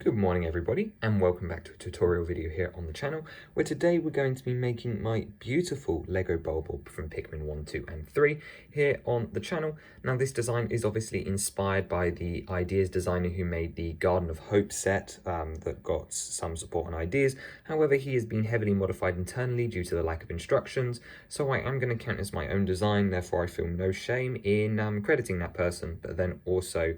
Good morning everybody, and welcome back to a tutorial video here on the channel, where today we're going to be making my beautiful LEGO Bulborb from Pikmin 1, 2 and 3 here on the channel. Now this design is obviously inspired by the ideas designer who made the Garden of Hope set that got some support and ideas. However, he has been heavily modified internally due to the lack of instructions, so I am going to count as my own design. Therefore I feel no shame in crediting that person, but then also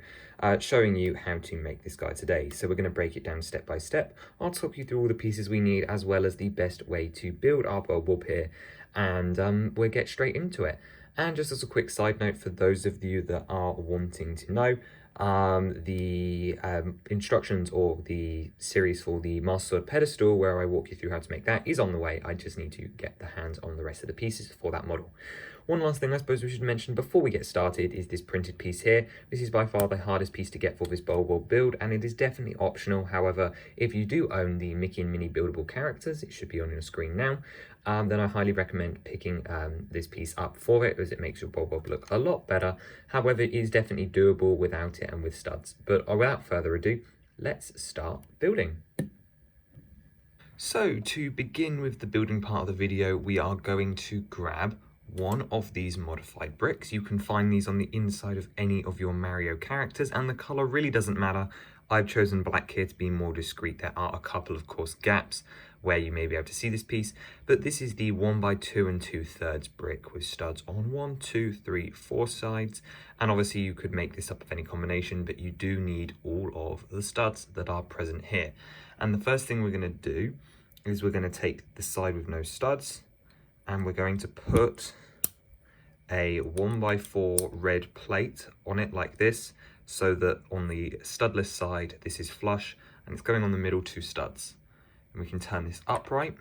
showing you how to make this guy today. So we're going to break it down step by step. I'll talk you through all the pieces we need, as well as the best way to build our Bulborb here, and we'll get straight into it. And just as a quick side note, for those of you that are wanting to know, the instructions or the series for the Master Sword pedestal, where I walk you through how to make that, is on the way. I just need to get the hands on the rest of the pieces for that model. One last thing I suppose we should mention before we get started is this printed piece here. This is by far the hardest piece to get for this Bulborb build, and it is definitely optional. However, if you do own the Mickey and Minnie buildable characters, it should be on your screen now, then I highly recommend picking this piece up for it, as it makes your Bulborb look a lot better. However, it is definitely doable without it and with studs. But without further ado, let's start building. So to begin with the building part of the video, we are going to grab one of these modified bricks. You can find these on the inside of any of your Mario characters, and the color really doesn't matter. I've chosen black here to be more discreet. There are a couple, of course, gaps where you may be able to see this piece, but this is the 1x2 2/3 brick with studs on 1, 2, 3, 4 sides. And obviously you could make this up of any combination, but you do need all of the studs that are present here. And the first thing we're going to do is we're going to take the side with no studs, and we're going to put a 1x4 red plate on it like this, so that on the studless side this is flush and it's going on the middle 2 studs. And we can turn this upright,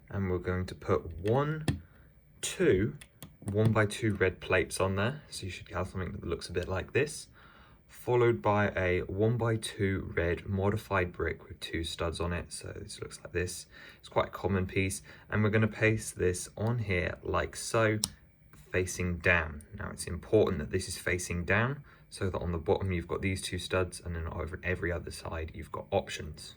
and we're going to put 2 1x2 red plates on there, so you should have something that looks a bit like this, followed by a 1x2 red modified brick with 2 studs on it. So this looks like this. It's quite a common piece, and we're going to paste this on here like so, facing down. Now it's important that this is facing down, so that on the bottom you've got these 2 studs, and then over every other side you've got options.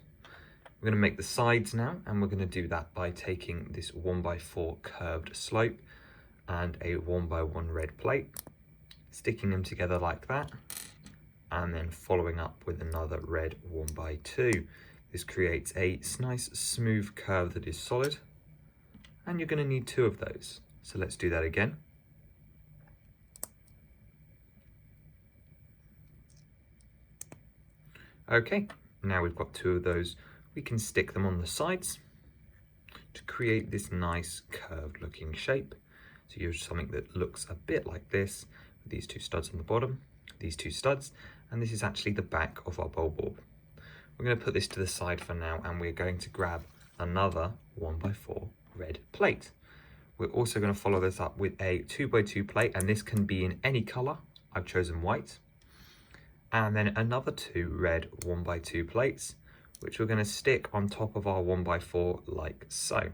We're going to make the sides now, and we're going to do that by taking this 1x4 curved slope and a 1x1 red plate, sticking them together like that, and then following up with another red 1x2. This creates a nice smooth curve that is solid, and you're going to need 2 of those. So let's do that again. Okay, now we've got 2 of those. We can stick them on the sides to create this nice curved looking shape. So you have something that looks a bit like this, with these 2 studs on the bottom, these 2 studs, and this is actually the back of our Bulborb. We're going to put this to the side for now, and we're going to grab another 1x4 red plate. We're also going to follow this up with a 2x2 plate, and this can be in any color. I've chosen white. And then another 2 red 1x2 plates, which we're going to stick on top of our 1x4 like so.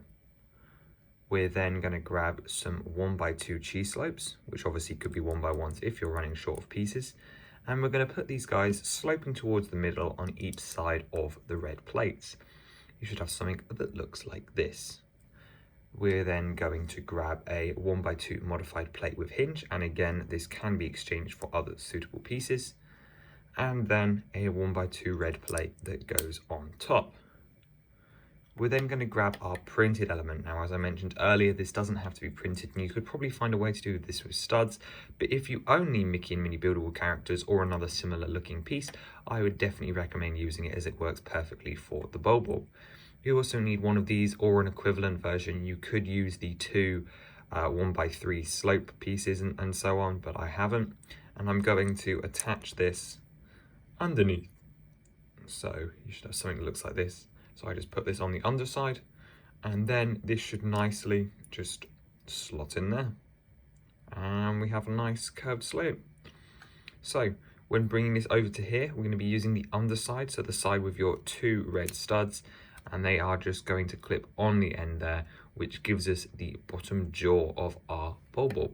We're then going to grab some 1x2 cheese slopes, which obviously could be 1x1s if you're running short of pieces. And we're going to put these guys sloping towards the middle on each side of the red plates. You should have something that looks like this. We're then going to grab a 1x2 modified plate with hinge, and again this can be exchanged for other suitable pieces. And then a 1x2 red plate that goes on top. We're then going to grab our printed element. Now, as I mentioned earlier, this doesn't have to be printed, and you could probably find a way to do this with studs, but if you own the Mickey and Minnie buildable characters or another similar looking piece, I would definitely recommend using it, as it works perfectly for the Bulborb. You also need one of these or an equivalent version. You could use the 2 1x3 slope pieces and so on, but I haven't, and I'm going to attach this underneath. So you should have something that looks like this. So I just put this on the underside, and then this should nicely just slot in there. And we have a nice curved slope. So when bringing this over to here, we're going to be using the underside, so the side with your 2 red studs, and they are just going to clip on the end there, which gives us the bottom jaw of our Bulborb.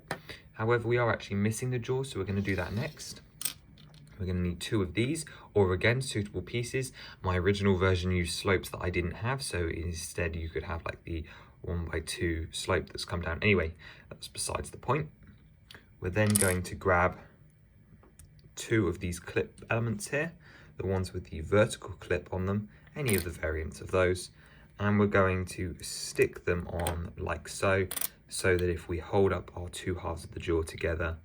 However, we are actually missing the jaw, so we're going to do that next. We're going to need 2 of these, or again, suitable pieces. My original version used slopes that I didn't have, so instead you could have like the 1x2 slope that's come down. Anyway, that's besides the point. We're then going to grab 2 of these clip elements here, the ones with the vertical clip on them, any of the variants of those, and we're going to stick them on like so, so that if we hold up our 2 halves of the jaw together,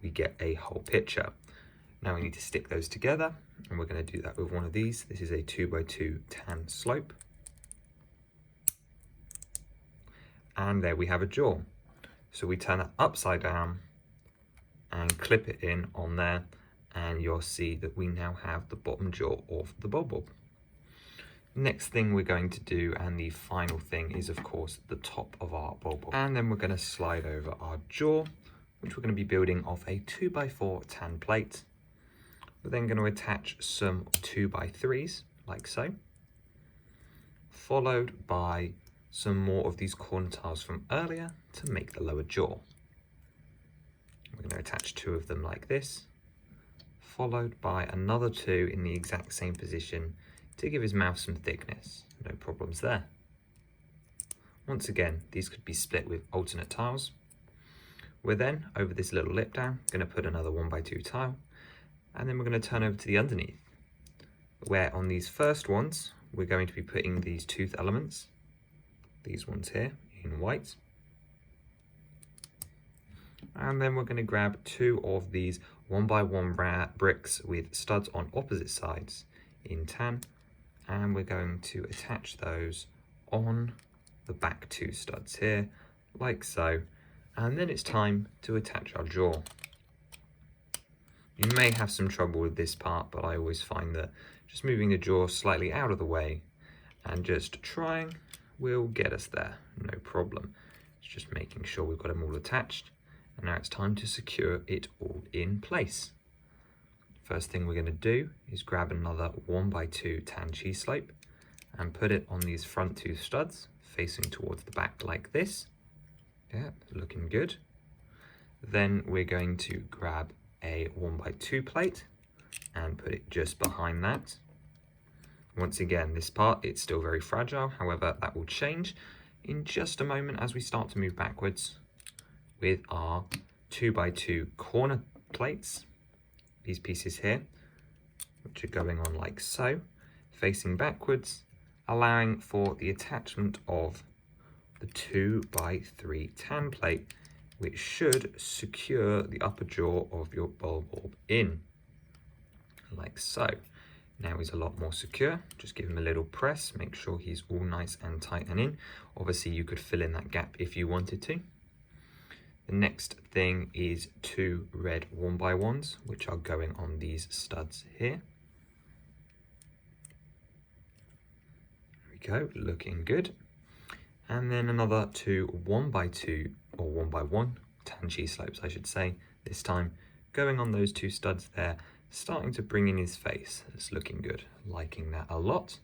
we get a whole picture. Now we need to stick those together, and we're going to do that with one of these. This is a 2x2 tan slope. And there we have a jaw. So we turn that upside down and clip it in on there, and you'll see that we now have the bottom jaw of the Bulborb. Next thing we're going to do, and the final thing, is of course the top of our Bulborb. And then we're going to slide over our jaw, which we're going to be building off a 2x4 tan plate. We're then going to attach some 2x3s, like so, followed by some more of these corner tiles from earlier to make the lower jaw. We're going to attach 2 of them like this, followed by another 2 in the exact same position to give his mouth some thickness. No problems there. Once again, these could be split with alternate tiles. We're then, over this little lip down, going to put another 1x2 tile, and then we're going to turn over to the underneath, where on these first ones, we're going to be putting these tooth elements, these ones here, in white. And then we're going to grab 2 of these 1x1 bricks with studs on opposite sides in tan, and we're going to attach those on the back 2 studs here, like so. And then it's time to attach our jaw. You may have some trouble with this part, but I always find that just moving the jaw slightly out of the way and just trying will get us there, no problem. It's just making sure we've got them all attached. And now it's time to secure it all in place. First thing we're going to do is grab another 1x2 tan cheese slope and put it on these front 2 studs facing towards the back like this. Yeah, looking good. Then we're going to grab a 1x2 plate and put it just behind that. Once again, this part, it's still very fragile. However, that will change in just a moment as we start to move backwards with our 2x2 corner plates. These pieces here, which are going on like so, facing backwards, allowing for the attachment of the 2x3 tan plate, which should secure the upper jaw of your Bulborb in, like so. Now he's a lot more secure. Just give him a little press, make sure he's all nice and tight and in. Obviously you could fill in that gap if you wanted to. The next thing is 2 red 1x1s, which are going on these studs here. There we go, looking good. And then another 2 1x2 or 1x1 tan cheese slopes, I should say, this time going on those 2 studs there, starting to bring in his face. It's looking good, liking that a lot.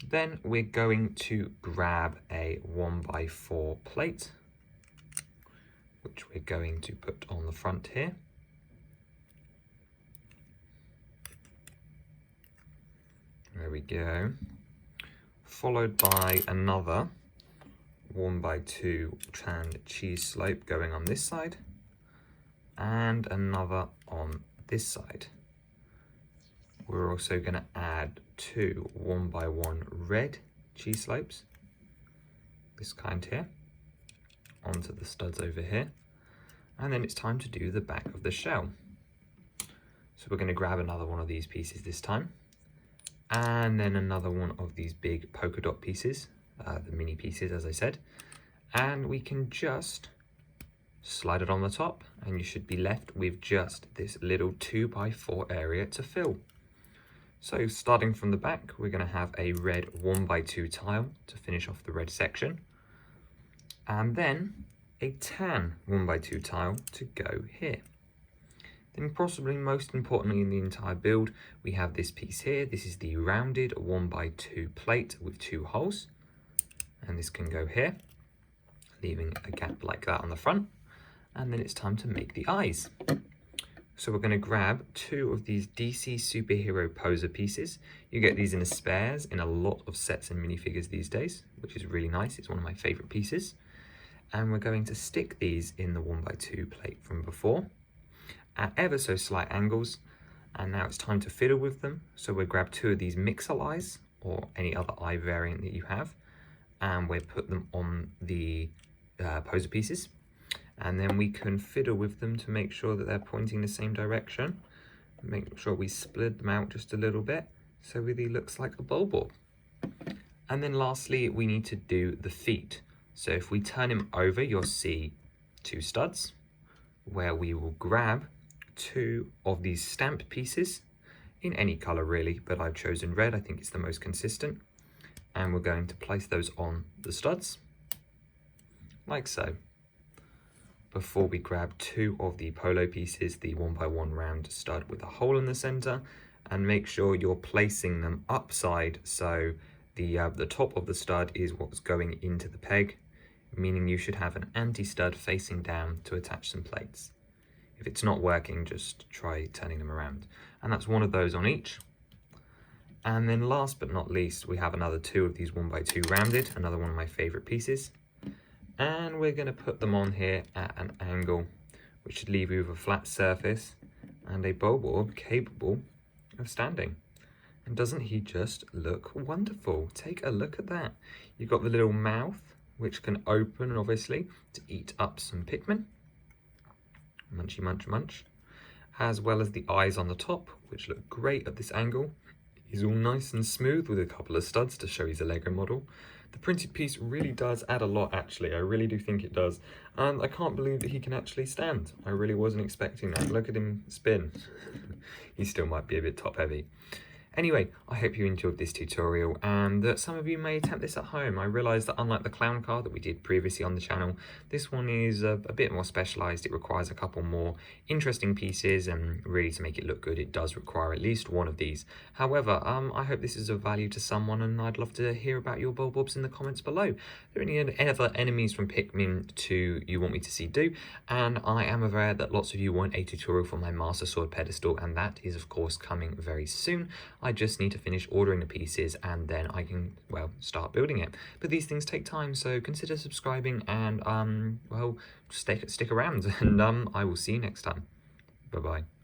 Then we're going to grab a 1x4 plate, which we're going to put on the front here. There we go. Followed by another 1x2 tan cheese slope going on this side, and another on this side. We're also going to add 2 1x1 red cheese slopes, this kind here, onto the studs over here. And then it's time to do the back of the shell. So we're going to grab another one of these pieces this time, and then another one of these big polka dot pieces, the mini pieces as I said, and we can just slide it on the top, and you should be left with just this little 2x4 area to fill. So starting from the back, we're going to have a red 1x2 tile to finish off the red section, and then a tan 1x2 tile to go here. Then possibly most importantly in the entire build, we have this piece here. This is the rounded 1x2 plate with 2 holes, and this can go here, leaving a gap like that on the front. And then it's time to make the eyes. So we're going to grab 2 of these DC superhero poser pieces. You get these in a spares in a lot of sets and minifigures these days, which is really nice. It's one of my favorite pieces. And we're going to stick these in the 1x2 plate from before at ever so slight angles. And now it's time to fiddle with them. So we'll grab 2 of these mixel eyes or any other eye variant that you have, and we'll put them on the poser pieces. And then we can fiddle with them to make sure that they're pointing the same direction. Make sure we split them out just a little bit so it really looks like a Bulborb. And then lastly, we need to do the feet. So if we turn him over, you'll see 2 studs where we will grab 2 of these stamp pieces in any color really, but I've chosen red. I think it's the most consistent. And we're going to place those on the studs like so, before we grab 2 of the polo pieces, the 1x1 round stud with a hole in the center, and make sure you're placing them upside so the top of the stud is what's going into the peg, meaning you should have an anti-stud facing down to attach some plates. If it's not working, just try turning them around. And that's 1 of those on each. And then last but not least, we have another 2 of these 1x2 rounded, another one of my favorite pieces. And we're going to put them on here at an angle, which should leave you with a flat surface and a Bulborb capable of standing. And doesn't he just look wonderful? Take a look at that. You've got the little mouth, which can open, obviously, to eat up some Pikmin. Munchy, munch, munch. As well as the eyes on the top, which look great at this angle. He's all nice and smooth with a couple of studs to show he's a LEGO model. The printed piece really does add a lot, actually. I really do think it does. And I can't believe that he can actually stand. I really wasn't expecting that. Look at him spin. He still might be a bit top heavy. Anyway, I hope you enjoyed this tutorial and that some of you may attempt this at home. I realise that unlike the clown car that we did previously on the channel, this one is a bit more specialised. It requires a couple more interesting pieces, and really to make it look good it does require at least 1 of these. However, I hope this is of value to someone, and I'd love to hear about your Bulborbs in the comments below. Are there any other enemies from Pikmin you want me to see do? And I am aware that lots of you want a tutorial for my Master Sword pedestal, and that is of course coming very soon. I just need to finish ordering the pieces and then I can, well, start building it. But these things take time, so consider subscribing and, well, stick around, and I will see you next time. Bye-bye.